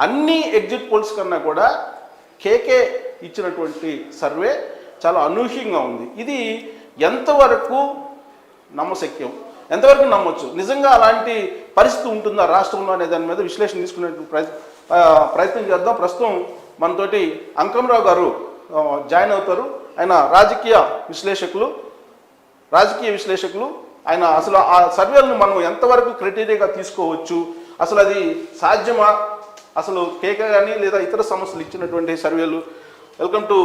అన్ని exit polls కన్నా కూడా కేకే ఇచ్చినటువంటి సర్వే చాలా అనూహ్యంగా ఉంది. ఇది ఎంతవరకు నమ్మశక్యం, ఎంతవరకు నమ్మొచ్చు, నిజంగా అలాంటి పరిస్థితి ఉంటుందా రాష్ట్రంలో అనే దాని మీద విశ్లేషణ తీసుకునే ప్రయత్నం చేద్దాం. ప్రస్తుతం మనతోటి అంకమరావు గారు జాయిన్ అవుతారు. ఆయన రాజకీయ విశ్లేషకులు. ఆయన అసలు ఆ సర్వేలను మనం ఎంతవరకు క్రైటీరియాగా తీసుకోవచ్చు, అసలు అది సాధ్యమా, అసలు కేకే కానీ లేదా ఇతర సంస్థలు ఇచ్చినటువంటి సర్వేలు. వెల్కమ్ టు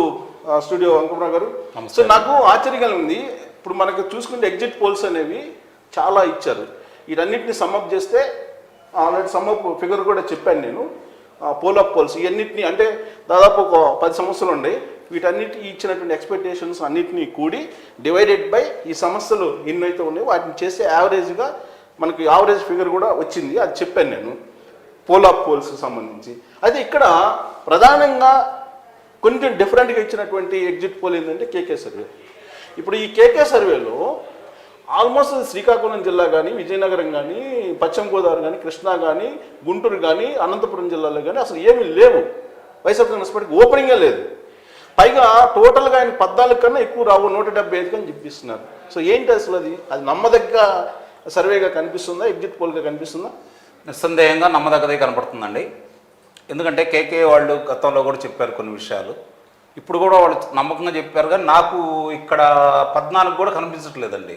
స్టూడియో అంకమరావు గారు. సో నాకు ఆశ్చర్యంగా ఉంది, ఇప్పుడు మనకు చూసుకుంటే ఎగ్జిట్ పోల్స్ అనేవి చాలా ఇచ్చారు. వీటన్నిటిని సమ్మప్ చేస్తే ఆల్రెడీ సమ్మప్ ఫిగర్ కూడా చెప్పాను నేను. పోల్ ఆఫ్ పోల్స్ ఇవన్నిటిని అంటే దాదాపు ఒక 10 సంవత్సరాలు ఉన్నాయి. వీటన్నిటి ఇచ్చినటువంటి ఎక్స్పెక్టేషన్స్ అన్నిటినీ కూడి డివైడెడ్ బై ఈ సమస్యలు ఎన్నైతే ఉన్నాయో వాటిని చేస్తే యావరేజ్గా మనకి యావరేజ్ ఫిగర్ కూడా వచ్చింది. అది చెప్పాను నేను పోల్ ఆఫ్ పోల్స్ సంబంధించి. అయితే ఇక్కడ ప్రధానంగా కొంచెం డిఫరెంట్గా ఇచ్చినటువంటి ఎగ్జిట్ పోల్ ఏంటంటే కేకే సర్వే. ఇప్పుడు ఈ కేకే సర్వేలో ఆల్మోస్ట్ శ్రీకాకుళం జిల్లా కానీ, విజయనగరం కానీ, పశ్చిమ గోదావరి కానీ, కృష్ణా కానీ, గుంటూరు కానీ, అనంతపురం జిల్లాలో కానీ అసలు ఏమీ లేవు. వైఎస్ఆర్ కాంగ్రెస్ పార్టీకి ఓపెనింగే లేదు. పైగా టోటల్గా ఆయన 14 కన్నా ఎక్కువ రావు, 175 అని చెప్పిస్తున్నారు. సో ఏంటి అసలు అది నమ్మదగ్గ సర్వేగా కనిపిస్తుందా, ఎగ్జిట్ పోల్గా కనిపిస్తుందా? నిస్సందేహంగా నమ్మదగ్గదే కనపడుతుందండి. ఎందుకంటే కేకే వాళ్ళు గతంలో కూడా చెప్పారు కొన్ని విషయాలు, ఇప్పుడు కూడా వాళ్ళు నమ్మకంగా చెప్పారు. కానీ నాకు ఇక్కడ 14 కూడా కనిపించట్లేదండి.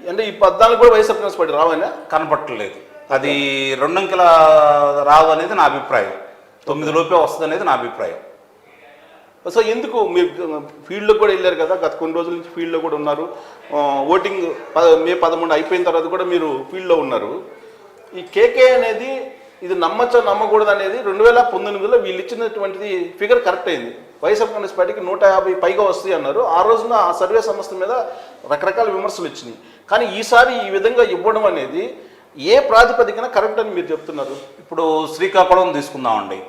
అంటే ఈ 14 కూడా వైఎస్ఆర్ కాంగ్రెస్ పార్టీ రావైనా కనపట్టలేదు. అది 2 అంకెల రావు అనేది నా అభిప్రాయం, 9 లోపే వస్తుంది అనేది నా అభిప్రాయం. సో ఎందుకు మీరు ఫీల్డ్లో కూడా వెళ్ళారు కదా, గత కొన్ని రోజుల నుంచి ఫీల్డ్లో కూడా ఉన్నారు. ఓటింగ్ మే 11 అయిపోయిన తర్వాత కూడా మీరు ఫీల్డ్లో ఉన్నారు. ఈ కేకే అనేది ఇది నమ్మచ్చా నమ్మకూడదు అనేది 2019లో వీళ్ళు ఇచ్చినటువంటిది ఫిగర్ కరెక్ట్ అయింది. వైఎస్ఆర్ కాంగ్రెస్ పార్టీకి 150 పైగా వస్తాయి అన్నారు. ఆ రోజున ఆ సర్వే సంస్థ మీద రకరకాల విమర్శలు వచ్చినాయి. కానీ ఈసారి ఈ విధంగా ఇవ్వడం అనేది ఏ ప్రాతిపదికన కరెక్ట్ అని మీరు చెప్తున్నారు? ఇప్పుడు శ్రీకాకుళం తీసుకుందామండి,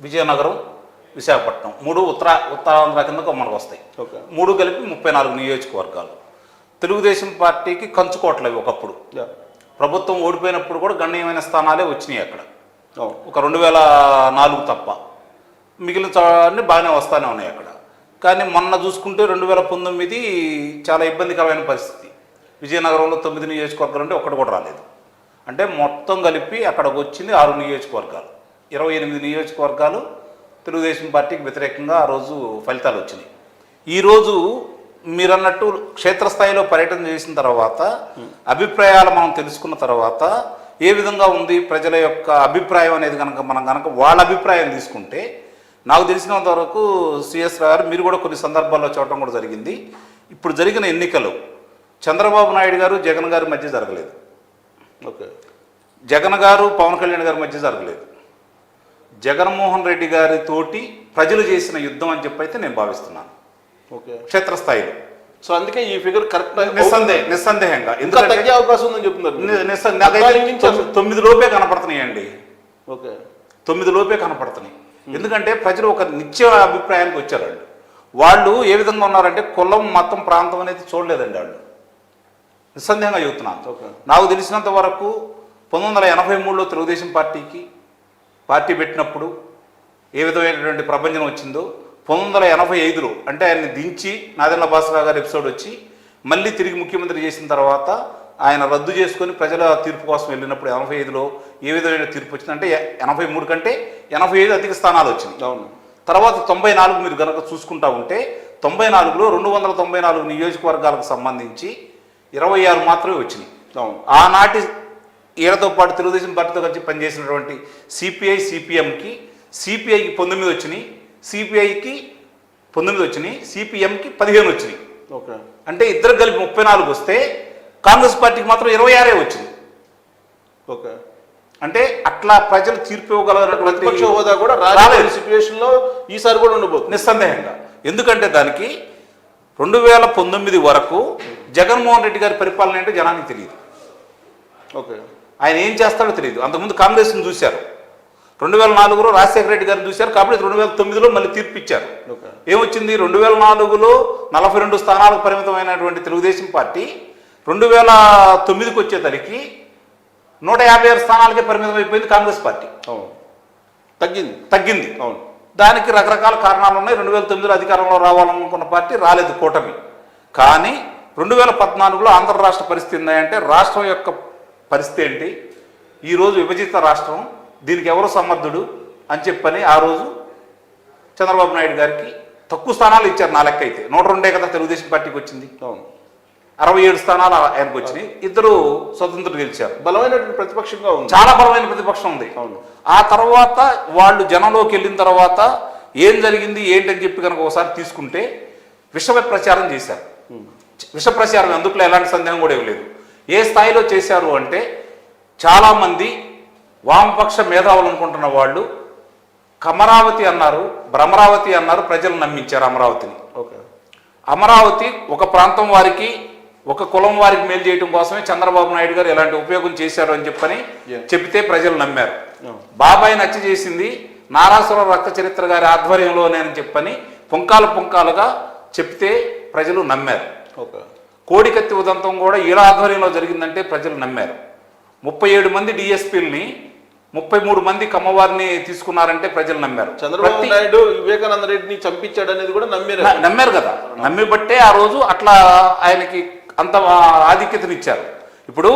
విజయనగరం, విశాఖపట్నం 3 ఉత్తరాంధ్ర కిందకు మనకు వస్తాయి. 3 కలిపి 34 నియోజకవర్గాలు. తెలుగుదేశం పార్టీకి కంచుకోవట్లేవి. ఒకప్పుడు ప్రభుత్వం ఓడిపోయినప్పుడు కూడా గణనీయమైన స్థానాలే వచ్చినాయి అక్కడ, ఒక 2004 తప్ప. మిగిలిన అన్నీ బాగానే వస్తూనే ఉన్నాయి అక్కడ. కానీ మొన్న చూసుకుంటే 2019 చాలా ఇబ్బందికరమైన పరిస్థితి. విజయనగరంలో 9 నియోజకవర్గాలు ఉంటే ఒక్కటి కూడా రాలేదు. అంటే మొత్తం కలిపి అక్కడికి వచ్చింది 6 నియోజకవర్గాలు. 28 నియోజకవర్గాలు తెలుగుదేశం పార్టీకి వ్యతిరేకంగా ఆ రోజు ఫలితాలు వచ్చినాయి. ఈరోజు మీరన్నట్టు క్షేత్రస్థాయిలో పర్యటన చేసిన తర్వాత అభిప్రాయాలు మనం తెలుసుకున్న తర్వాత ఏ విధంగా ఉంది ప్రజల యొక్క అభిప్రాయం అనేది కనుక వాళ్ళ అభిప్రాయం తీసుకుంటే, నాకు తెలిసినంత వరకు సిఎస్ రావు గారు, మీరు కూడా కొన్ని సందర్భాల్లో చూడటం కూడా జరిగింది. ఇప్పుడు జరిగిన ఎన్నికలు చంద్రబాబు నాయుడు గారు జగన్ గారి మధ్య జరగలేదు. జగన్ గారు పవన్ కళ్యాణ్ గారి మధ్య జరగలేదు. జగన్మోహన్ రెడ్డి గారితోటి ప్రజలు చేసిన యుద్ధం అని చెప్పైతే నేను భావిస్తున్నాను క్షేత్రస్థాయిలో. సో అందుకే ఈ ఫిగర్ కరెక్ట్ నిస్సందేహంగా ఇంకా తగ్గే అవకాశం ఉందని చెప్తున్నారు. 9 లోపే కనపడుతున్నాయండి. 9 లోపే కనపడుతున్నాయి. ఎందుకంటే ప్రజలు ఒక నిత్య అభిప్రాయానికి వచ్చారండి. వాళ్ళు ఏ విధంగా ఉన్నారంటే కులం, మతం, ప్రాంతం అనేది చూడలేదండి. వాళ్ళు నిస్సందేహంగా చెబుతున్నాను. నాకు తెలిసినంత వరకు 1983లో తెలుగుదేశం పార్టీ పెట్టినప్పుడు ఏ విధమైనటువంటి ప్రపంచం వచ్చిందో, 1985లో అంటే ఆయన్ని దించి నాదెండ్ల భాస్కరరావు గారి ఎపిసోడ్ వచ్చి మళ్ళీ తిరిగి ముఖ్యమంత్రి చేసిన తర్వాత ఆయన రద్దు చేసుకొని ప్రజల తీర్పు కోసం వెళ్ళినప్పుడు 85లో ఏ విధమైన తీర్పు వచ్చిందంటే 83 కంటే 85 అధిక స్థానాలు వచ్చినాయి. తర్వాత 94 మీరు కనుక చూసుకుంటా ఉంటే 94లో 294 నియోజకవర్గాలకు సంబంధించి 26 మాత్రమే వచ్చినాయి. ఆనాటి ఈయనతో పాటు తెలుగుదేశం పార్టీతో కలిసి పనిచేసినటువంటి సిపిఐ, సిపిఎంకి 19 వచ్చినాయి, సిపిఐకి 19 వచ్చినాయి, సిపిఎంకి 15 వచ్చినాయి. అంటే ఇద్దరు కలిపి 34 వస్తే కాంగ్రెస్ పార్టీకి మాత్రం 26 వచ్చింది. అంటే అట్లా ప్రజలు తీర్పు ఇవ్వగలగినటువంటి హోదా కూడా రాలేదు సిచ్యువేషన్లో ఈసారి కూడా ఉండబోతుంది నిస్సందేహంగా. ఎందుకంటే దానికి 2019 వరకు జగన్మోహన్ రెడ్డి గారి పరిపాలన అంటే జనానికి తెలియదు. ఆయన ఏం చేస్తాడో తెలియదు. అంతకుముందు కాంగ్రెస్ని చూశారు, 2004లో రాజశేఖర రెడ్డి గారిని చూశారు. కాబట్టి 2009లో మళ్ళీ తీర్పు ఇచ్చారు. ఏమొచ్చింది? 2004లో 42 స్థానాలకు పరిమితమైనటువంటి తెలుగుదేశం పార్టీ 2009కి వచ్చేసరికి 156 స్థానాలకే పరిమితం అయిపోయింది కాంగ్రెస్ పార్టీ. తగ్గింది. అవును. దానికి రకరకాల కారణాలు ఉన్నాయి. 2009లో అధికారంలో రావాలనుకున్న పార్టీ రాలేదు, కూటమి. కానీ 2014లో ఆంధ్ర రాష్ట్ర పరిస్థితి ఏంటంటే రాష్ట్రం యొక్క పరిస్థితి ఏంటి, ఈరోజు విభజిత రాష్ట్రం, దీనికి ఎవరు సమర్థుడు అని చెప్పని ఆ రోజు చంద్రబాబు నాయుడు గారికి తక్కువ స్థానాలు ఇచ్చారు. నా లెక్క అయితే 102 కదా తెలుగుదేశం పార్టీకి వచ్చింది. అవును. 67 స్థానాలు ఆయనకు వచ్చినాయి. 2 స్వతంత్రులు గెలిచారు. బలమైనటువంటి ప్రతిపక్షంగా ఉంది, చాలా బలమైన ప్రతిపక్షం ఉంది. అవును. ఆ తర్వాత వాళ్ళు జనంలోకి వెళ్ళిన తర్వాత ఏం జరిగింది ఏంటని చెప్పి కనుక ఒకసారి తీసుకుంటే విష ప్రచారం చేశారు. విష ప్రచారం అందులో ఎలాంటి సందేహం కూడా ఇవ్వలేదు. ఏ స్థాయిలో చేశారు అంటే చాలామంది వామపక్ష మేధావులు అనుకుంటున్న వాళ్ళు కమరావతి అన్నారు, భ్రమరావతి అన్నారు, ప్రజలు నమ్మించారు అమరావతిని. ఓకే. అమరావతి ఒక ప్రాంతం వారికి, ఒక కులం వారికి మేలు చేయడం కోసమే చంద్రబాబు నాయుడు గారు ఎలాంటి ఉపయోగం చేశారు అని చెప్పని చెబితే ప్రజలు నమ్మారు. బాబాయ్ నచ్చ చేసింది నారాసుర రక్త చరిత్ర గారి ఆధ్వర్యంలోనే అని చెప్పని పుంకాలుగా చెప్తే ప్రజలు నమ్మారు. కోడికత్తి ఉదంతం కూడా ఈడ ఆధ్వర్యంలో జరిగిందంటే ప్రజలు నమ్మారు. 37 మంది డిఎస్పీలని 33 మంది కమ్మవారిని తీసుకున్నారంటే ప్రజలు నమ్మారు. చంద్రబాబు నాయుడు వివేకానంద రెడ్డిని చంపించాడు అనేది కూడా నమ్మారు కదా. నమ్మి బట్టే ఆ రోజు అట్లా ఆయనకి అంత ఆధిక్యతనిచ్చారు. ఇప్పుడు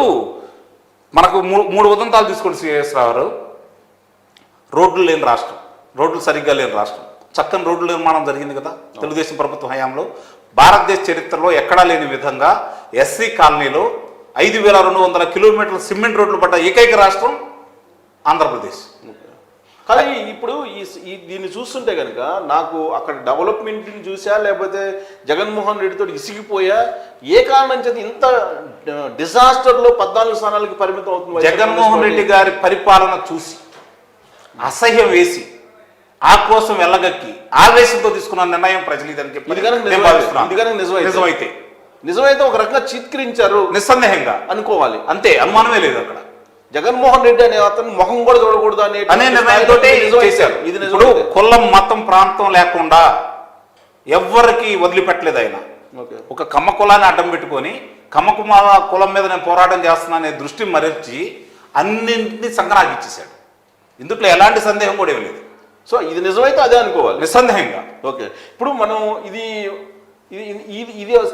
మనకు 3 ఉదంతాలు తీసుకోండి సిఎస్ రావు. రోడ్లు లేని రాష్ట్రం, రోడ్లు సరిగ్గా లేని రాష్ట్రం, చక్కని రోడ్ల నిర్మాణం జరిగింది కదా తెలుగుదేశం ప్రభుత్వ హయాంలో. భారతదేశ చరిత్రలో ఎక్కడా లేని విధంగా ఎస్సీ కాలనీలో 5200 కిలోమీటర్ల సిమెంట్ రోడ్లు పడ్డ ఏకైక రాష్ట్రం ఆంధ్రప్రదేశ్. కానీ ఇప్పుడు దీన్ని చూస్తుంటే కనుక నాకు అక్కడ డెవలప్మెంట్ని చూసా, లేకపోతే జగన్మోహన్ రెడ్డితో ఇసిగిపోయా, ఏ కారణం చేత ఇంత డిజాస్టర్లో 14 స్థానాలకి పరిమితం అవుతుంది? జగన్మోహన్ రెడ్డి గారి పరిపాలన చూసి అసహ్యం వేసి ఆక్రోశం వెళ్ళగక్కి ఆవేశంతో తీసుకున్న నిర్ణయం ప్రజలు ఇదని చెప్పి నిజమైతే ఒక రకంగా చిత్కరించారు నిస్సందేహంగా అనుకోవాలి. అంతే, అనుమానమే లేదు. అక్కడ జగన్మోహన్ రెడ్డి అనే అతను ముఖం కూడా చూడకూడదు అనే నిర్ణయంతో చేశారు. ఇప్పుడు కులం మతం ప్రాంతం లేకుండా ఎవ్వరికి వదిలిపెట్టలేదు ఆయన. ఒక కమ్మ కులాన్ని అడ్డం పెట్టుకొని కమ్మ కులం మీద నేను పోరాటం చేస్తున్నా అనే దృష్టి మరచి అన్నింటినీ సంగనాగిచ్చేశాడు. ఇందులో ఎలాంటి సందేహం కూడా ఏం లేదు. సో ఇది నిజమైతే అదే అనుకోవాలి నిస్సందేహంగా. ఓకే. ఇప్పుడు మనం ఇది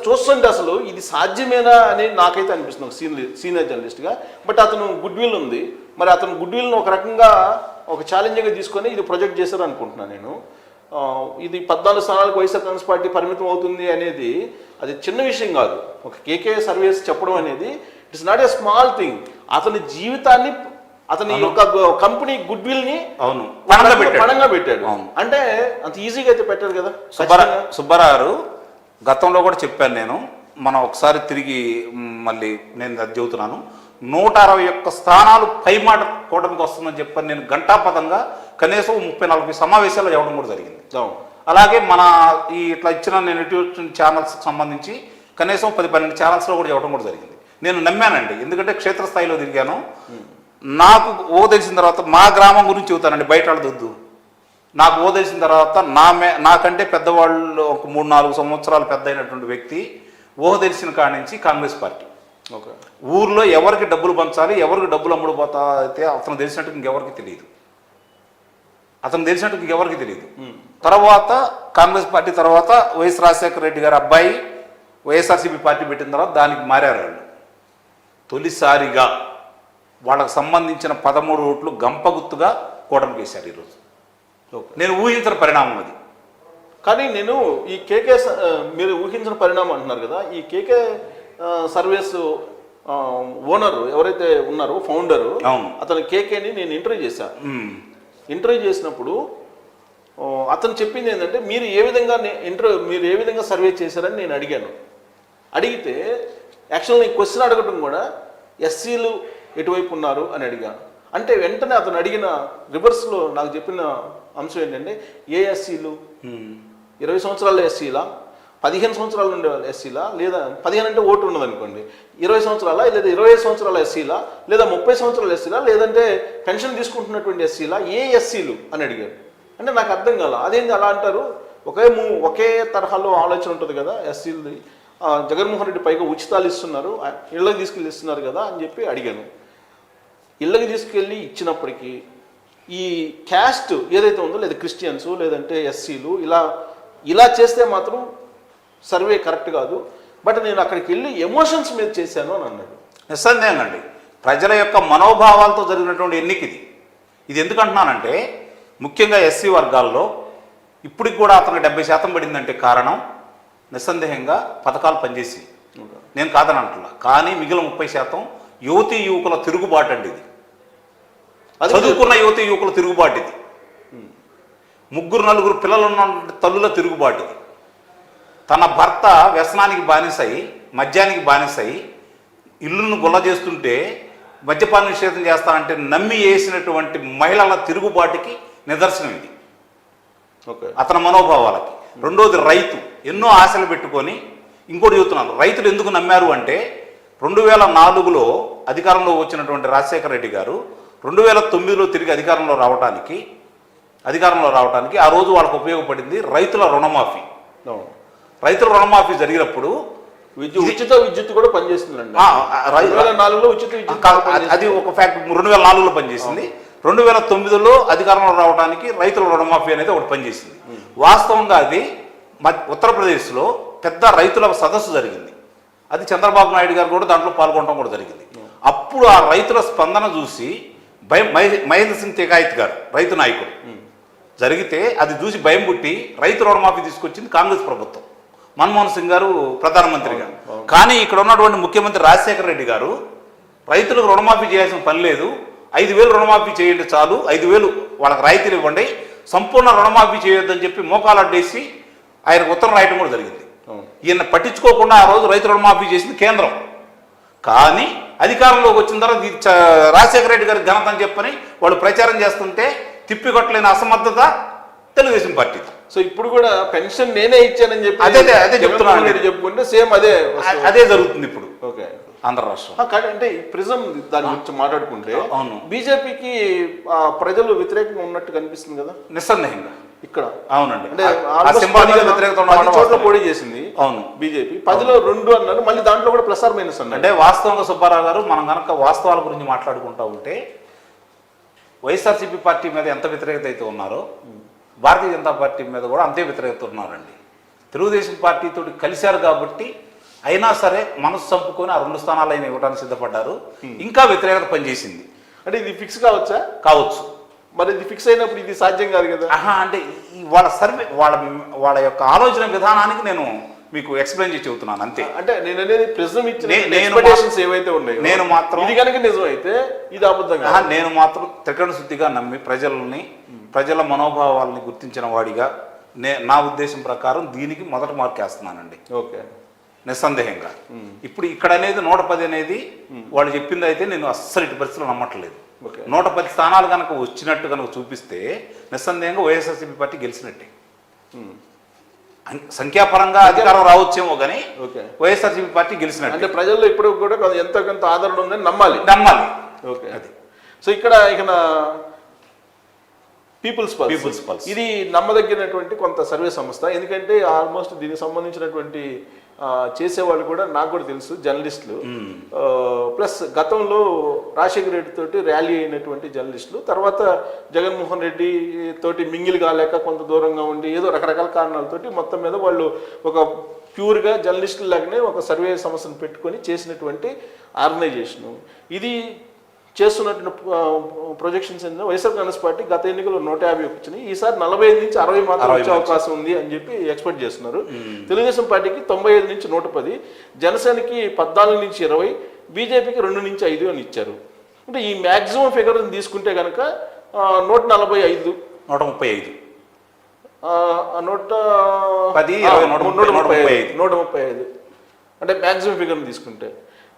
చూస్తుంటే అసలు ఇది సాధ్యమేనా అని నాకైతే అనిపిస్తుంది ఒక సీనియర్ జర్నలిస్ట్గా. బట్ అతను గుడ్ విల్ ఉంది, మరి అతను గుడ్ విల్ను ఒక రకంగా ఒక ఛాలెంజ్గా తీసుకొని ఇది ప్రొజెక్ట్ చేశారు అనుకుంటున్నాను నేను. ఇది 14 స్థానాలకు వైఎస్ఆర్ కాంగ్రెస్ పార్టీ పరిమితం అవుతుంది అనేది అది చిన్న విషయం కాదు. ఒక కేకే సర్వీస్ చెప్పడం అనేది it's not a small thing. అతని జీవితాన్ని, అతని యొక్క కంపెనీ గుడ్ విల్ ని పణంగా పెట్టాడు. అంటే అంత ఈజీగా అయితే పెట్టాడు కదా. సుబ్బారావు గతంలో కూడా చెప్పాను నేను, మనం ఒకసారి తిరిగి మళ్ళీ నేను అది చెబుతున్నాను. 161 స్థానాలు పైమాట కూటమికి వస్తుందని చెప్పని నేను ఘంటాపథంగా కనీసం 30-40 సమావేశాలు ఇవ్వడం కూడా జరిగింది. అలాగే మన ఈ ఇట్లా ఇచ్చిన నేను యూట్యూబ్ ఛానల్స్కి సంబంధించి కనీసం 10-12 ఛానల్స్లో కూడా ఇవ్వడం కూడా జరిగింది. నేను నమ్మానండి, ఎందుకంటే క్షేత్రస్థాయిలో తిరిగాను. నాకు తెలిసిన తర్వాత మా గ్రామం గురించి చెబుతానండి, బయట వద్దు. నాకు తెలిసిన తర్వాత నాకంటే పెద్దవాళ్ళు ఒక 3-4 సంవత్సరాలు పెద్ద అయినటువంటి వ్యక్తి తెలిసిన కాడి నుంచి కాంగ్రెస్ పార్టీ. ఊర్లో ఎవరికి డబ్బులు పంచాలి, ఎవరికి డబ్బులు అమ్ముడుపోతా అయితే అతను తెలిసినట్టు ఇంకెవరికి తెలియదు. తర్వాత కాంగ్రెస్ పార్టీ తర్వాత వైఎస్ రాజశేఖర రెడ్డి గారి అబ్బాయి వైఎస్ఆర్సీపీ పార్టీ పెట్టిన తర్వాత దానికి మారారు వాళ్ళు. తొలిసారిగా వాళ్ళకు సంబంధించిన 13 ఓట్లు గంపగుత్తుగా కూటమికి వేశారు ఈరోజు. నేను ఊహించిన పరిణామం అది. కానీ నేను ఈ కేకే మీరు ఊహించిన పరిణామం అంటున్నారు కదా, ఈ కేకే సర్వీస్ ఓనర్ ఎవరైతే ఉన్నారో ఫౌండరు, అతను కేకేని నేను ఇంటర్వ్యూ చేశాను. ఇంటర్వ్యూ చేసినప్పుడు అతను చెప్పింది ఏంటంటే మీరు ఏ విధంగా సర్వే చేశారని నేను అడిగాను. అడిగితే యాక్చువల్గా ఈ క్వశ్చన్ అడగటం కూడా ఎస్సీలు ఎటువైపు ఉన్నారు అని అడిగాను. అంటే వెంటనే అతను అడిగిన రివర్స్లో నాకు చెప్పిన అంశం ఏంటంటే ఏ ఎస్సీలు 20 సంవత్సరాల ఎస్సీలా, 15 సంవత్సరాలు ఉండే ఎస్సీలా, లేదా 15 అంటే ఓటు ఉన్నది అనుకోండి, 20 సంవత్సరాల లేదా 25 సంవత్సరాల ఎస్సీలా, లేదా 30 సంవత్సరాల ఎస్సీలా, లేదంటే పెన్షన్ తీసుకుంటున్నటువంటి ఎస్సీలా, ఏ ఎస్సీలు అని అడిగారు. అంటే నాకు అర్థం కాల. అదేంటి అలా అంటారు, ఒకే తరహాలో ఆలోచన ఉంటుంది కదా ఎస్సీలది. జగన్మోహన్ రెడ్డి పైగా ఉచితాలు ఇస్తున్నారు, ఇళ్ళకి తీసుకెళ్ళి ఇస్తున్నారు కదా అని చెప్పి అడిగాను. ఇళ్ళకి తీసుకెళ్ళి ఇచ్చినప్పటికీ ఈ క్యాస్ట్ ఏదైతే ఉందో లేదా క్రిస్టియన్స్ లేదంటే ఎస్సీలు ఇలా చేస్తే మాత్రం సర్వే కరెక్ట్ కాదు, బట్ నేను అక్కడికి వెళ్ళి ఎమోషన్స్ మీద చేశాను అని అన్నాడు. నిస్సందేహంగా అండి, ప్రజల యొక్క మనోభావాలతో జరిగినటువంటి ఎన్నిక ఇది ఎందుకు అంటున్నానంటే, ముఖ్యంగా ఎస్సీ వర్గాల్లో ఇప్పటికి కూడా అతనికి 70% పడిందంటే కారణం నిస్సందేహంగా పథకాలు పనిచేసి, నేను కాదని అంటున్నా. కానీ మిగిలిన 30% యువతీ యువకుల తిరుగుబాటు అండి ఇది. చదువుకున్న యువతీ యువకుల తిరుగుబాటు ఇది. 3-4 పిల్లలు ఉన్న తల్లుల తిరుగుబాటు ఇది. తన భర్త వ్యసనానికి బానిసై, మద్యానికి బానిసై ఇల్లును గుల్ల చేస్తుంటే మద్యపాన నిషేధం చేస్తానంటే నమ్మి వేసినటువంటి మహిళల తిరుగుబాటుకి నిదర్శనం ఇది. అతని మనోభావాలకి. రెండోది రైతు ఎన్నో ఆశలు పెట్టుకొని, ఇంకోటి చెబుతున్నాను, రైతులు ఎందుకు నమ్మారు అంటే 2004లో అధికారంలో వచ్చినటువంటి రాజశేఖర రెడ్డి గారు 2009లో తిరిగి అధికారంలో రావడానికి ఆ రోజు వాళ్ళకు ఉపయోగపడింది రైతుల రుణమాఫీ. రైతుల రుణమాఫీ జరిగినప్పుడు ఉచిత విద్యుత్ కూడా పనిచేస్తుందండి. 2004లో ఉచిత విద్యుత్ అది ఒక ఫ్యాక్ట్. 2004లో పనిచేసింది. 2009లో అధికారంలో రావడానికి రైతుల రుణమాఫీ అనేది ఒకటి పనిచేసింది. వాస్తవంగా అది ఉత్తరప్రదేశ్లో పెద్ద రైతుల సదస్సు జరిగింది. అది చంద్రబాబు నాయుడు గారు కూడా దాంట్లో పాల్గొనడం కూడా జరిగింది. అప్పుడు ఆ రైతుల స్పందన చూసి మహేంద్ర సింగ్ తెకాయత్ గారు రైతు నాయకుడు జరిగితే అది చూసి భయం పుట్టి రైతు రుణమాఫీ తీసుకొచ్చింది కాంగ్రెస్ ప్రభుత్వం, మన్మోహన్ సింగ్ గారు ప్రధానమంత్రిగా. కానీ ఇక్కడ ఉన్నటువంటి ముఖ్యమంత్రి రాజశేఖర రెడ్డి గారు రైతులకు రుణమాఫీ చేయాల్సిన పని లేదు, 5,000 రుణమాఫీ చేయండి చాలు, 5,000 వాళ్ళకి రాయితీలు ఇవ్వండి, సంపూర్ణ రుణమాఫీ చేయొద్దని చెప్పి మోకాలు అడ్డేసి ఆయనకు ఉత్తరం రాయటం కూడా జరిగింది. ఈయన పట్టించుకోకుండా ఆ రోజు రైతు రుణమాఫీ చేసింది కేంద్రం. కానీ అధికారంలోకి వచ్చిన తర్వాత రాజశేఖర రెడ్డి గారి ఘనత అని చెప్పని వాళ్ళు ప్రచారం చేస్తుంటే తిప్పికొట్టలేని అసమర్థత తెలుగుదేశం పార్టీ. సో ఇప్పుడు కూడా పెన్షన్ నేనే ఇచ్చానని చెప్పి అదే చెప్తున్నాను, చెప్పుకుంటే సేమ్ అదే జరుగుతుంది ఇప్పుడు. ఓకే, ఆంధ్ర రాష్ట్రం. కానీ అంటే ప్రిజం దాని గురించి మాట్లాడుకుంటే అవును, బీజేపీకి ప్రజలు వ్యతిరేకంగా ఉన్నట్టు కనిపిస్తుంది కదా. నిస్సందేహంగా ఇక్కడ అవునండి, అంటే వ్యతిరేకత పోటీ చేసింది. అవును, బీజేపీ 10లో 2 అన్నారు, మళ్ళీ దాంట్లో కూడా ప్లస్ ఆర్ మైనస్ అన్నారు. అంటే వాస్తవంగా సుబ్బారావు గారు, మనం కనుక వాస్తవాల గురించి మాట్లాడుకుంటా ఉంటే వైఎస్ఆర్సీపీ పార్టీ మీద ఎంత వ్యతిరేకత అయితే ఉన్నారో భారతీయ జనతా పార్టీ మీద కూడా అంతే వ్యతిరేకత ఉన్నారండి. తెలుగుదేశం పార్టీతో కలిశారు కాబట్టి అయినా సరే మనసు చంపుకొని ఆ 2 స్థానాలు అయినా ఇవ్వడానికి సిద్ధపడ్డారు. ఇంకా వ్యతిరేకత పనిచేసింది. అంటే ఇది ఫిక్స్ కావచ్చు. మరి ఇది ఫిక్స్ అయినప్పుడు ఇది సాధ్యం కాదు కదా. అంటే వాళ్ళ సర్వే వాళ్ళ యొక్క ఆలోచన విధానానికి నేను మీకు ఎక్స్ప్లెయిన్ చేసి చెబుతున్నాను అంతే. అంటే నేను అనేది ప్రెసిడెంట్ ఇచ్చిన ఎక్స్‌పెక్టేషన్స్ ఏవైతే ఉన్నాయో నేను మాత్రం ఇది కనుక నిజం అయితే ఇది అబద్ధంగా, నేను మాత్రం త్రికరణ శుద్ధిగా నమ్మి ప్రజల మనోభావాలని గుర్తించిన వాడిగా నా ఉద్దేశం ప్రకారం దీనికి మొదటి మార్క్ వేస్తున్నానండి. ఓకే, నిస్సందేహంగా. ఇప్పుడు ఇక్కడ అనేది 110 అనేది వాళ్ళు చెప్పింది అయితే నేను అస్సలు ఇటు పరిస్థితులు నమ్మట్లేదు. 110 స్థానాలు కనుక వచ్చినట్టు కనుక చూపిస్తే నిస్సందేహంగా వైఎస్ఆర్సీపీ పార్టీ గెలిచినట్టే. సంఖ్యాపరంగా అధికారం రావచ్చేమో కానీ వైఎస్ఆర్సీపీ పార్టీ గెలిచినట్టు. అంటే ప్రజల్లో ఇప్పుడు కూడా ఎంతో కొంత ఆదరణ ఉందని నమ్మాలి. ఓకే, అది. సో ఇక్కడ పీపుల్స్ పల్స్ ఇది నమ్మదగినటువంటి కొంత సర్వే సంస్థ. ఎందుకంటే ఆల్మోస్ట్ దీనికి సంబంధించినటువంటి చేసేవాళ్ళు కూడా నాకు కూడా తెలుసు, జర్నలిస్టులు. ప్లస్ గతంలో రాజశేఖర రెడ్డి తోటి ర్యాలీ అయినటువంటి జర్నలిస్టులు, తర్వాత జగన్మోహన్ రెడ్డి తోటి మింగిల్ కాలేక కొంత దూరంగా ఉండి ఏదో రకరకాల కారణాలతోటి మొత్తం మీద వాళ్ళు ఒక ప్యూర్గా జర్నలిస్టులు లాగానే ఒక సర్వే సంస్థను పెట్టుకొని చేసినటువంటి ఆర్గనైజేషను. ఇది చేస్తున్నటువంటి ప్రొజెక్షన్స్ ఏంటంటే వైఎస్ఆర్ కాంగ్రెస్ పార్టీ గత ఎన్నికల్లో 150 వచ్చినాయి, ఈసారి 45 నుంచి 60 మాత్రం వచ్చే అవకాశం ఉంది అని చెప్పి ఎక్స్పెక్ట్ చేస్తున్నారు. తెలుగుదేశం పార్టీకి 95 నుంచి 110, జనసేనకి 14 నుంచి 20, బీజేపీకి 2 నుంచి 5 అని ఇచ్చారు. అంటే ఈ మ్యాక్సిమం ఫిగర్ తీసుకుంటే కనుక 145, 135 అంటే మ్యాక్సిమం ఫిగర్ తీసుకుంటే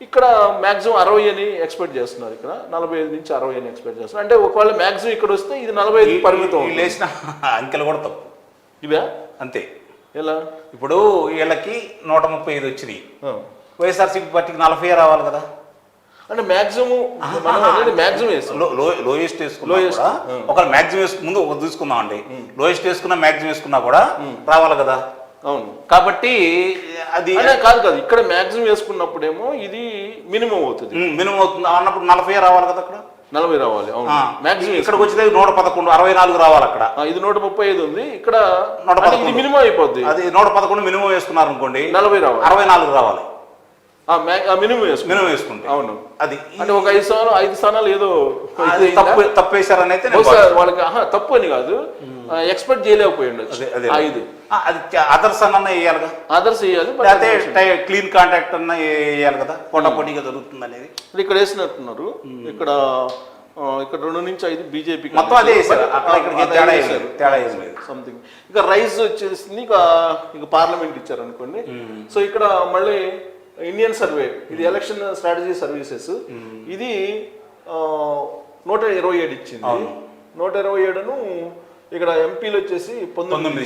ఇక్కడ మ్యాక్సిమం 60 అని ఎక్స్పెక్ట్ చేస్తున్నారు. ఇక్కడ 45 నుంచి 60 అని ఎక్స్పెక్ట్ చేస్తున్నారు. అంటే ఒకవేళ మ్యాక్సిమం ఇక్కడ వస్తే ఇది 45 పరిమితం. లేచిన అంకెలు కూడా తప్పు ఇవే అంతే. ఎలా ఇప్పుడు వీళ్ళకి 135 వచ్చినాయి, వైఎస్ఆర్సీపీ పార్టీకి 40 రావాలి కదా. అంటే మ్యాక్సిమం లోయెస్ట్ వేసుకున్నా ఒక మ్యాక్సిమం ముందు ఒక తీసుకుందాం అండి, లోయెస్ట్ వేసుకున్నా మ్యాక్సిమం వేసుకున్నా కూడా రావాలి కదా. అవును, కాబట్టి అది కాదు ఇక్కడ మ్యాక్సిమం వేసుకున్నప్పుడేమో ఇది మినిమం అవుతుంది. మినిమం అవుతుంది అన్నప్పుడు 40 రావాలి కదా. అక్కడ 40 రావాలి. అవును, మాక్సిమం. ఇక్కడికి వచ్చేది 111, 64 రావాలి అక్కడ. ఇది 135 ఉంది ఇక్కడ. 111 ఇది మినిమం అయిపోద్ది. అది 111 మినిమం వేసుకున్నారు అనుకోండి, 40 రావాలి, 64 రావాలి మినిమం వేసుకుంటే. అవును, అది అంటే ఒక 5 స్థానాలు ఏదో తప్పేశారని అయితే వాళ్ళకి తప్పు అని కాదు, ఎక్స్పెక్ట్ చేయలేకపోయి ఉండొచ్చు. 5 అది అదర్స్ అన్న వేయాలిగా, అదర్స్ వేయాలి, లేకపోతే క్లీన్ కాంటాక్ట్ అన్న వేయాలి కదా, పోటాపోటీగా జరుగుతుంది అనేది. ఇక్కడ వేసినట్టున్నారు. ఇక్కడ 2 నుంచి 5 బీజేపీ మొత్తం అదే వేసారు, తేడా ఏం లేదు సంథింగ్. ఇక రైస్ వచ్చేసింది, ఇక పార్లమెంట్ ఇచ్చారు అనుకోండి. సో ఇక్కడ మళ్ళీ ఇండియన్ సర్వే, ఇది ఎలక్షన్ స్ట్రాటజీ సర్వీసెస్, ఇది 127 ఇచ్చింది. 127ను ఇక్కడ ఎంపీలు వచ్చేసి 19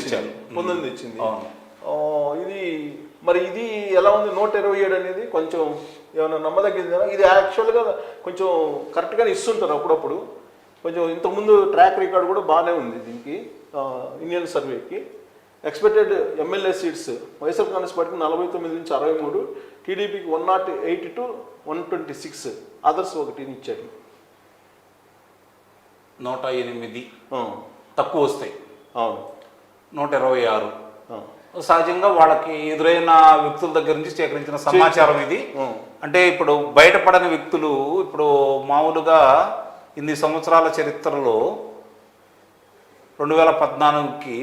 ఇచ్చింది. ఇది మరి ఇది ఎలా ఉంది 127 అనేది? కొంచెం ఏమైనా నమ్మదగ్గిందా? ఇది యాక్చువల్గా కొంచెం కరెక్ట్గానే ఇస్తుంటారు అప్పుడప్పుడు. కొంచెం ఇంతకుముందు ట్రాక్ రికార్డ్ కూడా బాగానే ఉంది దీనికి, ఇండియన్ సర్వేకి. Expected MLA seats YSR Congress పార్టీకి 49 నుంచి 63, టీడీపీకి 108 to 126, అదర్స్ 1 ఇచ్చారు. 108 తక్కువ వస్తాయి. అవును, 126 సహజంగా వాళ్ళకి ఎదురైన వ్యక్తుల దగ్గర నుంచి సేకరించిన సమాచారం ఇది. అంటే ఇప్పుడు బయటపడని వ్యక్తులు, ఇప్పుడు మామూలుగా ఇన్ని సంవత్సరాల చరిత్రలో 2014కి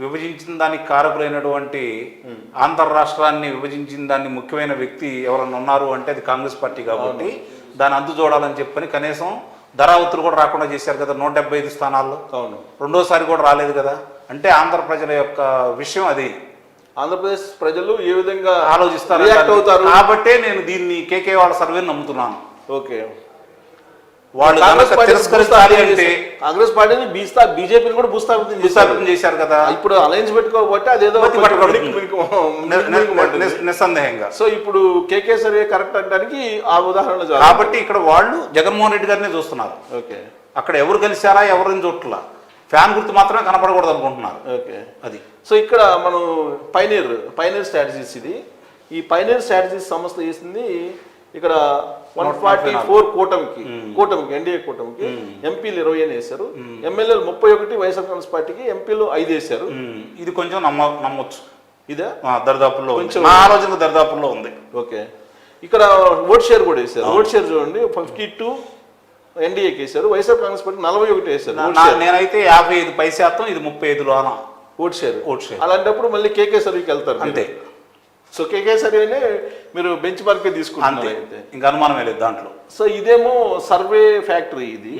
విభజించిన దానికి కారకులైనటువంటి ఆంధ్ర రాష్ట్రాన్ని విభజించిన దాన్ని ముఖ్యమైన వ్యక్తి ఎవరన్నా ఉన్నారు అంటే అది కాంగ్రెస్ పార్టీ కాబట్టి దాన్ని అందు చూడాలని చెప్పని కనీసం ధరావతులు కూడా రాకుండా చేశారు కదా 175 స్థానాల్లో. అవును, రెండోసారి కూడా రాలేదు కదా. అంటే ఆంధ్ర ప్రజల యొక్క విషయం అది. ఆంధ్రప్రదేశ్ ప్రజలు ఏ విధంగా ఆలోచిస్తారు, రియాక్ట్ అవుతారు కాబట్టే నేను దీన్ని కేకే వాళ్ళ సర్వేని నమ్ముతున్నాను. ఓకే, వాళ్ళు తిరస్కరించాలి అంటే కాంగ్రెస్ పార్టీని బీజేపీని కూడా భూస్థాపితం చేశారు కదా. ఇప్పుడు అలయన్స్ పెట్టుకోబట్టి అదేదో నిస్సందేహంగా. సో ఇప్పుడు కేకే సర్వే కరెక్ట్ అనడానికి ఆ ఉదాహరణ కాబట్టి ఇక్కడ వాళ్ళు జగన్మోహన్ రెడ్డి గారినే చూస్తున్నారు. ఓకే, అక్కడ ఎవరు కలిశారా ఎవరిని చూడట్లా, ఫ్యాన్ గుర్తు మాత్రమే కనపడకూడదు అనుకుంటున్నారు. ఓకే, అది. సో ఇక్కడ మనం పైనీర్ స్ట్రాటజీస్, ఇది ఈ పైనీర్ స్ట్రాటజీస్ సంస్థ చేసింది. ఇక్కడ 144 కూటమికి ఎన్డీఏ కూటమికి ఎంపీలు 20 వేశారు, ఎమ్మెల్యేలు 31 వైఎస్ఆర్ కాంగ్రెస్ పార్టీకి, ఎంపీలు 5 వేశారు. ఇది కొంచెం నమ్మొచ్చు. ఇదే దరిదాపుల్లో కొంచెం ఆలోచన దరిదాపుల్లో ఉంది. ఓకే, ఇక్కడ ఓట్ షేర్ కూడా వేశారు. ఓట్ షేర్ చూడండి, 52 ఎన్డీఏకి వేశారు, వైఎస్ఆర్ కాంగ్రెస్ పార్టీ 41 వేశారు. నేనైతే 55%, ఇది 35లోన ఓట్ షేర్. అలాంటప్పుడు మళ్ళీ కేకే సర్వీకి వెళ్తారు అంతే. సో కేకే సర్వేనే మీరు బెంచ్ మార్కే తీసుకుంటారు, ఇంకా అనుమానమే లేదు దాంట్లో. సో ఇదేమో సర్వే ఫ్యాక్టరీ. ఇది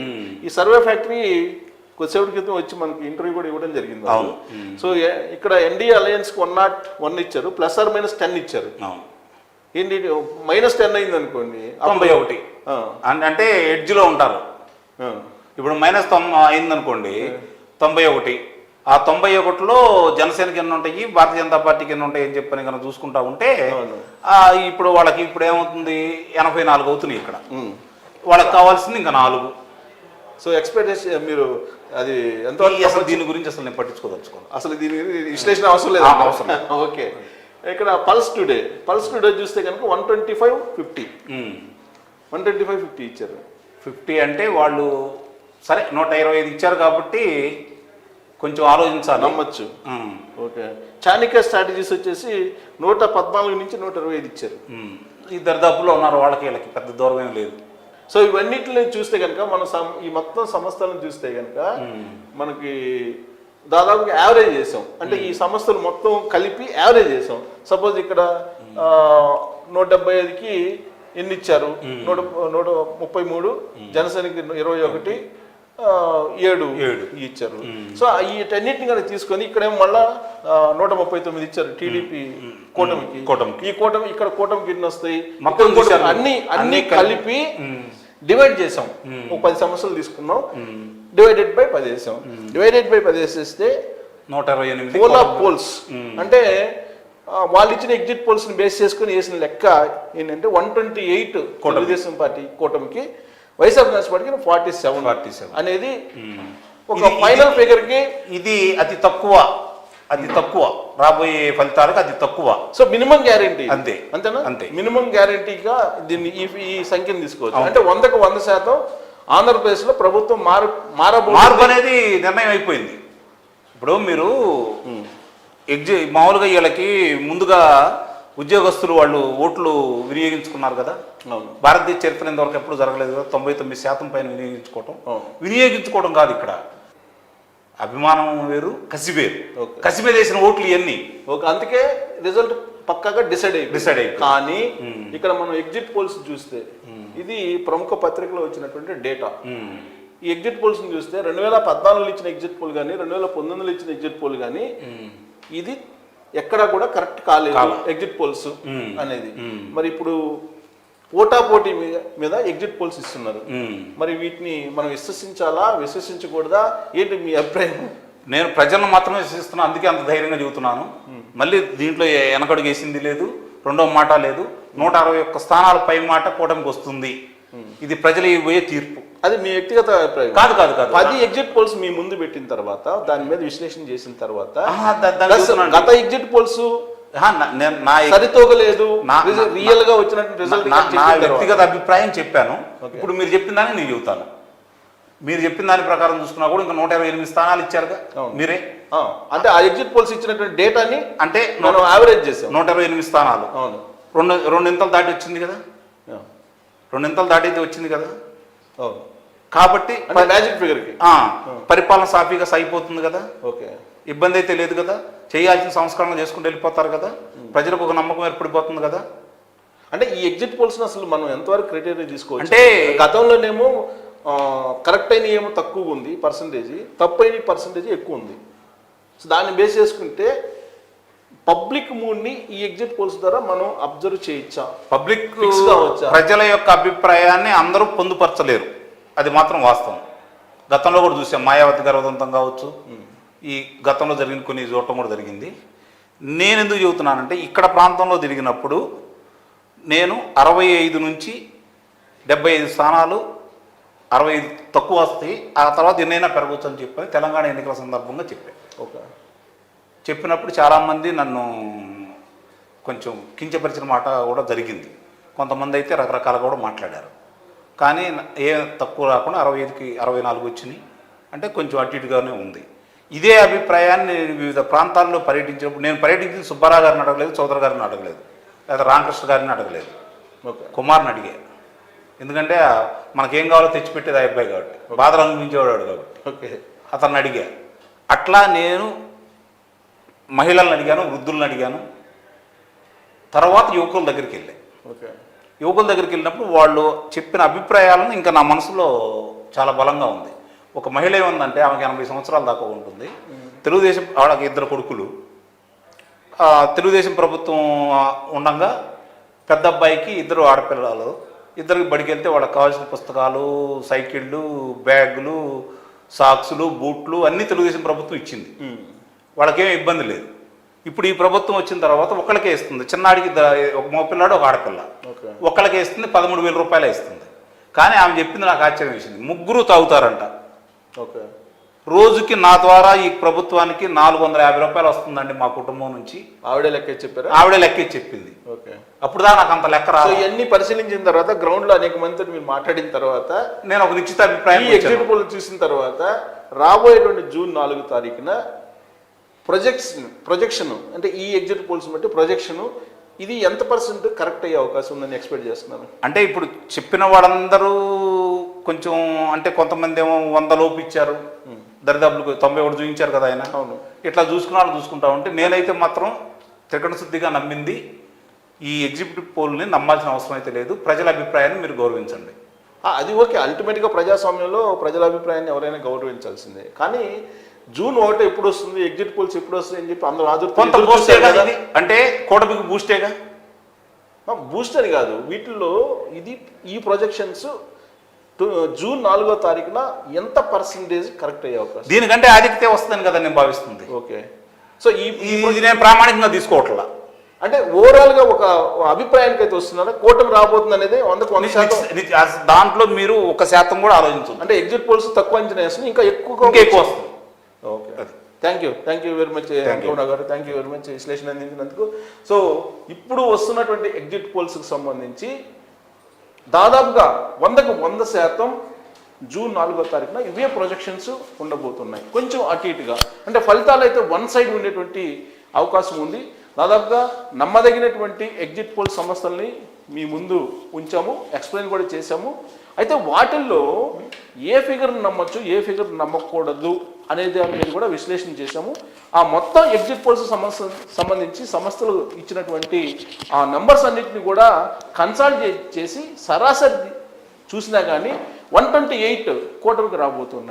ఈ సర్వే ఫ్యాక్టరీ కొద్దిసేపటి క్రితం వచ్చి మనకి ఇంటర్వ్యూ కూడా ఇవ్వడం జరిగింది. సో ఇక్కడ ఎన్డీఏ అలయన్స్ కి 101 ఇచ్చారు, +/- 10 ఇచ్చారు. ఏంటి -10 అయింది అనుకోండి, 91 అంటే ఎడ్జ్ లో ఉంటారు. ఇప్పుడు -9 అయింది అనుకోండి, 91. ఆ 91లో జనసేనకి ఎన్ని ఉంటాయి, భారతీయ జనతా పార్టీకి ఎన్ని ఉంటాయి అని చెప్పని కనుక చూసుకుంటా ఉంటే ఇప్పుడు వాళ్ళకి ఇప్పుడు ఏమవుతుంది, 84 అవుతున్నాయి. ఇక్కడ వాళ్ళకి కావాల్సింది ఇంకా 4. సో ఎక్స్పెక్టేషన్ మీరు అది ఎంత? అసలు దీని గురించి అసలు నేను పట్టించుకోదలుచుకోను, అసలు దీని విశ్లేషణ అవసరం లేదు. ఓకే, ఇక్కడ పల్స్ టుడే చూస్తే కనుక 125-50 125-50 ఇచ్చారు. 50 అంటే వాళ్ళు సరే 125 ఇచ్చారు కాబట్టి కొంచెం ఆలోచించాలి, నమ్మచ్చు. ఓకే, చాణక్య స్ట్రాటజీస్ వచ్చేసి 114 నుంచి 125 ఇచ్చారు. ఈ దరిదాపుల్లో ఉన్నారు, వాళ్ళకి వీళ్ళకి పెద్ద దూరం ఏం లేదు. సో ఇవన్నిటిని చూస్తే కనుక మనం ఈ మొత్తం సంస్థలను చూస్తే కనుక మనకి దాదాపుగా యావరేజ్ చేసాం. అంటే ఈ సంస్థలు మొత్తం కలిపి యావరేజ్ చేసాం. సపోజ్ ఇక్కడ 175కి ఎన్ని ఇచ్చారు, 133, జనసేనకి 21, 7 ఇచ్చారు. సో వీటన్నిటిని కనుక తీసుకొని ఇక్కడేమో మళ్ళా 139 ఇచ్చారు టీడీపీ కూటమికి. ఈ కూటమి ఇక్కడ కూటమికి ఎన్ని వస్తాయి, అన్ని కలిపి డివైడ్ చేసాం. 10 సంవత్సరాలు తీసుకున్నాం, డివైడెడ్ బై 10 వేసాం. డివైడెడ్ బై 10 వేసేస్తే 128 పోల్ ఆఫ్ పోల్స్ అంటే వాళ్ళు ఇచ్చిన ఎగ్జిట్ పోల్స్ ని బేస్ చేసుకుని వేసిన లెక్క ఏంటంటే 128 తెలుగుదేశం పార్టీ కూటమికి, వైఎస్ఆర్ కాంగ్రెస్ పార్టీకి 47 అనేది ఒక ఫైనల్ ఫిగర్ కి. ఇది అతి తక్కువ రాబోయే ఫలితాలకు అతి తక్కువ. సో మినిమం గ్యారంటీ అంతే, అంతేనా? అంతే, మినిమం గ్యారంటీగా దీన్ని ఈ సంఖ్యను తీసుకోవచ్చు. అంటే 100% ఆంధ్రప్రదేశ్లో ప్రభుత్వం మార్పు అనేది నిర్ణయం అయిపోయింది. ఇప్పుడు మీరు మామూలుగా వీళ్ళకి ముందుగా ఉద్యోగస్తులు వాళ్ళు ఓట్లు వినియోగించుకున్నారు కదా. భారతదేశ చరిత్ర ఇంతవరకు ఎప్పుడు జరగలేదు కదా. 99% పైన వినియోగించుకోవడం కాదు ఇక్కడ. అభిమానం వేరు, కసి వేరు. కసి మీద వేసిన ఓట్లు ఇవన్నీ అందుకే రిజల్ట్ పక్కాగా డిసైడ్ అయ్యి. కానీ ఇక్కడ మనం ఎగ్జిట్ పోల్స్ చూస్తే ఇది ప్రముఖ పత్రికలో వచ్చినటువంటి డేటా. ఈ ఎగ్జిట్ పోల్స్ చూస్తే 2014 ఇచ్చిన ఎగ్జిట్ పోల్ కానీ 2019 ఇచ్చిన ఎగ్జిట్ పోల్ కానీ ఇది ఎక్కడా కూడా కరెక్ట్ కాలేదు ఎగ్జిట్ పోల్స్ అనేది. మరి ఇప్పుడు పోటాపోటీ మీద ఎగ్జిట్ పోల్స్ ఇస్తున్నారు. మరి వీటిని మనం విశ్వసించాలా, విశ్వసించకూడదా, ఏంటి మీ అభిప్రాయం? నేను ప్రజలను మాత్రమే విశ్వసిస్తున్నాను, అందుకే అంత ధైర్యంగా చెబుతున్నాను. మళ్ళీ దీంట్లో వెనకడుగు వేసింది లేదు, రెండో మాట లేదు. 161 స్థానాల పై మాట కూటమికి వస్తుంది. ఇది ప్రజలు ఇవ్వే తీర్పు. అది మీ వ్యక్తిగత అభిప్రాయం కాదు కాదు కాదు 10 ఎగ్జిట్ పోల్స్ మీ ముందు పెట్టిన తర్వాత దాని మీద విశ్లేషణ చేసిన తర్వాత గత ఎగ్జిట్ పోల్స్ సరితూగలేదు, రియల్ గా వచ్చినట్టు రిజల్ట్ నా వ్యక్తిగత అభిప్రాయం చెప్పాను. ఇప్పుడు మీరు చెప్పిన దాన్ని నేను చెబుతాను. మీరు చెప్పిన దాని ప్రకారం చూసుకున్నా కూడా ఇంకా 128 స్థానాలు ఇచ్చారుగా మీరే. అంటే ఆ ఎగ్జిట్ పోల్స్ ఇచ్చినటువంటి డేటాని అంటే మనం యావరేజ్ చేసాం. 128 స్థానాలు రెండింతలు దాటి వచ్చింది కదా. రెండింతలు దాటి వచ్చింది కదా. కాబట్టి మ్యాజిక్ ఫిగర్ కి పరిపాలన సాఫీగా సాగిపోతుంది కదా. ఓకే, ఇబ్బంది అయితే లేదు కదా. చేయాల్సిన సంస్కరణ చేసుకుంటూ వెళ్ళిపోతారు కదా. ప్రజలకు ఒక నమ్మకం ఏర్పడిపోతుంది కదా. అంటే ఈ ఎగ్జిట్ పోల్స్ అసలు మనం ఎంతవరకు క్రైటీరియా తీసుకోవచ్చు? అంటే గతంలోనేమో కరెక్ట్ అయిన ఏమో తక్కువ ఉంది పర్సంటేజ్, తప్పు అయిన పర్సంటేజ్ ఎక్కువ ఉంది. సో దాన్ని బేస్ చేసుకుంటే పబ్లిక్ మూడ్ని ఈ ఎగ్జిట్ పోల్స్ ద్వారా మనం అబ్జర్వ్ చేయొచ్చా? పబ్లిక్ ప్రజల యొక్క అభిప్రాయాన్ని అందరూ పొందుపరచలేరు, అది మాత్రం వాస్తవం. గతంలో కూడా చూసాం, మాయావతి గర్భదంతం కావచ్చు, ఈ గతంలో జరిగిన కొన్ని చూడటం కూడా జరిగింది. నేను ఎందుకు చెబుతున్నానంటే ఇక్కడ ప్రాంతంలో తిరిగినప్పుడు నేను 65 నుంచి 75 స్థానాలు 65 తక్కువ వస్తాయి, ఆ తర్వాత ఎన్నైనా పెరగవచ్చు అని చెప్పని తెలంగాణ ఎన్నికల సందర్భంగా చెప్పాను. ఓకే, చెప్పినప్పుడు చాలామంది నన్ను కొంచెం కించపరిచిన మాట కూడా జరిగింది. కొంతమంది అయితే రకరకాలుగా కూడా మాట్లాడారు. కానీ ఏ తక్కువ రాకుండా 65కి 64 వచ్చినాయి అంటే కొంచెం అటు ఇటుగానే ఉంది. ఇదే అభిప్రాయాన్ని వివిధ ప్రాంతాల్లో పర్యటించినప్పుడు, నేను పర్యటించిన సుబ్బారావు గారిని అడగలేదు, చౌదరి గారిని అడగలేదు, లేదా రామకృష్ణ గారిని అడగలేదు, కుమార్ని అడిగా. ఎందుకంటే మనకేం కావాలో తెచ్చిపెట్టేది ఆ అబ్బాయి కాబట్టి, బాధలు అనుభవించేవాడు కాబట్టి. ఓకే, అతన్ని అడిగా. అట్లా నేను మహిళలను అడిగాను, వృద్ధులను అడిగాను. తర్వాత యువకుల దగ్గరికి వెళ్ళాను. ఓకే, యువకుల దగ్గరికి వెళ్ళినప్పుడు వాళ్ళు చెప్పిన అభిప్రాయాలను ఇంకా నా మనసులో చాలా బలంగా ఉంది. ఒక మహిళ ఏముందంటే ఆమెకి 80 సంవత్సరాల దాకా ఉంటుంది. తెలుగుదేశం, ఆవిడకి 2 కొడుకులు. తెలుగుదేశం ప్రభుత్వం ఉండగా పెద్ద అబ్బాయికి 2 ఆడపిల్లలు, ఇద్దరికి బడికి వెళ్తే వాళ్ళకి కావాల్సిన పుస్తకాలు, సైకిళ్ళు, బ్యాగులు, సాక్సులు, బూట్లు అన్నీ తెలుగుదేశం ప్రభుత్వం ఇచ్చింది. వాళ్ళకేం ఇబ్బంది లేదు. ఇప్పుడు ఈ ప్రభుత్వం వచ్చిన తర్వాత ఒకళ్ళకే ఇస్తుంది. చిన్నాడికి ఒక మగపిల్లాడు, ఒక ఆడపిల్ల, ఒకళ్ళకే ఇస్తుంది. 13,000 రూపాయలే ఇస్తుంది. కానీ ఆమె చెప్పింది నాకు ఆశ్చర్యం వేసింది. 3 తాగుతారంట. ఓకే, రోజుకి నా ద్వారా ఈ ప్రభుత్వానికి 450 రూపాయలు వస్తుందండి మా కుటుంబం నుంచి. ఆవిడే లెక్క చెప్పారు, ఆవిడే లెక్క చెప్పింది. ఓకే, అప్పుడుదా నాకు అంత లెక్క రాదు. ఇవన్నీ పరిశీలించిన తర్వాత, గ్రౌండ్ లో అనేక మందితో మీరు మాట్లాడిన తర్వాత, నేను ఒక నిశ్చిత అభిప్రాయం ఎగ్జిట్ పోల్ చూసిన తర్వాత రాబోయేటువంటి జూన్ 4వ తారీఖున ప్రొజెక్షన్ అంటే ఈ ఎగ్జిట్ పోల్స్ బట్టి ప్రొజెక్షన్ ఇది ఎంత % కరెక్ట్ అయ్యే అవకాశం ఉందని ఎక్స్పెక్ట్ చేస్తున్నాను? అంటే ఇప్పుడు చెప్పిన వాళ్ళందరూ కొంచెం, అంటే కొంతమంది ఏమో 100 లోపు ఇచ్చారు, దరిదాపులకు 91 చూపించారు కదా ఆయన. అవును, ఇట్లా చూసుకుంటా ఉంటే నేనైతే మాత్రం త్రికరణ శుద్ధిగా నమ్మింది ఈ ఎగ్జిక్యూటివ్ పోల్ని నమ్మాల్సిన అవసరం అయితే లేదు. ప్రజల అభిప్రాయాన్ని మీరు గౌరవించండి. అది ఓకే, అల్టిమేట్గా ప్రజాస్వామ్యంలో ప్రజల అభిప్రాయాన్ని ఎవరైనా గౌరవించాల్సిందే. కానీ జూన్ 1 ఎప్పుడు వస్తుంది, ఎగ్జిట్ పోల్స్ ఎప్పుడు వస్తుంది అని చెప్పి అందరూ అంటే కూటమికి బూస్టేగా. బూస్ట్ అని కాదు, వీటిల్లో ఇది ఈ ప్రొజెక్షన్స్ జూన్ 4వ తారీఖున ఎంత % కరెక్ట్ అయ్యే అవకాశం? దీనికంటే ఆధిక్యత వస్తుందని కదా నేను భావిస్తుంది. ఓకే, సో ఈ నేను ప్రామాణికంగా తీసుకోవట్లా. అంటే ఓవరాల్ గా ఒక అభిప్రాయానికి అయితే వస్తున్నారా కూటమి రాబోతుంది అనేది 100%? దాంట్లో మీరు 1% కూడా ఆలోచించండి. అంటే ఎగ్జిట్ పోల్స్ తక్కువ అంచనా వేస్తుంది, ఇంకా ఎక్కువ వస్తుంది. Okay, thank you very much Gowda గారు, థ్యాంక్ యూ వెరీ మచ్ విశ్లేషణ అందించినందుకు. సో ఇప్పుడు వస్తున్నటువంటి ఎగ్జిట్ పోల్స్కి సంబంధించి దాదాపుగా 100% జూన్ 4వ తారీఖున ఇవే ప్రొజెక్షన్స్ ఉండబోతున్నాయి. కొంచెం అటు ఇటుగా అంటే ఫలితాలు అయితే వన్ సైడ్ ఉండేటువంటి అవకాశం ఉంది. దాదాపుగా నమ్మదగినటువంటి ఎగ్జిట్ పోల్ సంస్థల్ని మీ ముందు ఉంచాము, ఎక్స్ప్లెయిన్ కూడా చేశాము. అయితే వాటిల్లో ఏ ఫిగర్ని నమ్మొచ్చు, ఏ ఫిగర్ నమ్మకూడదు అనే దాని మీద కూడా విశ్లేషణ చేశాము. ఆ మొత్తం ఎగ్జిట్ పోల్స్ సంబంధించి సంస్థలు ఇచ్చినటువంటి ఆ నెంబర్స్ అన్నింటినీ కూడా కన్సాలిడేట్ చేసి సరాసరి చూసినా కానీ 128 కోట్లకు రాబోతున్నాయి.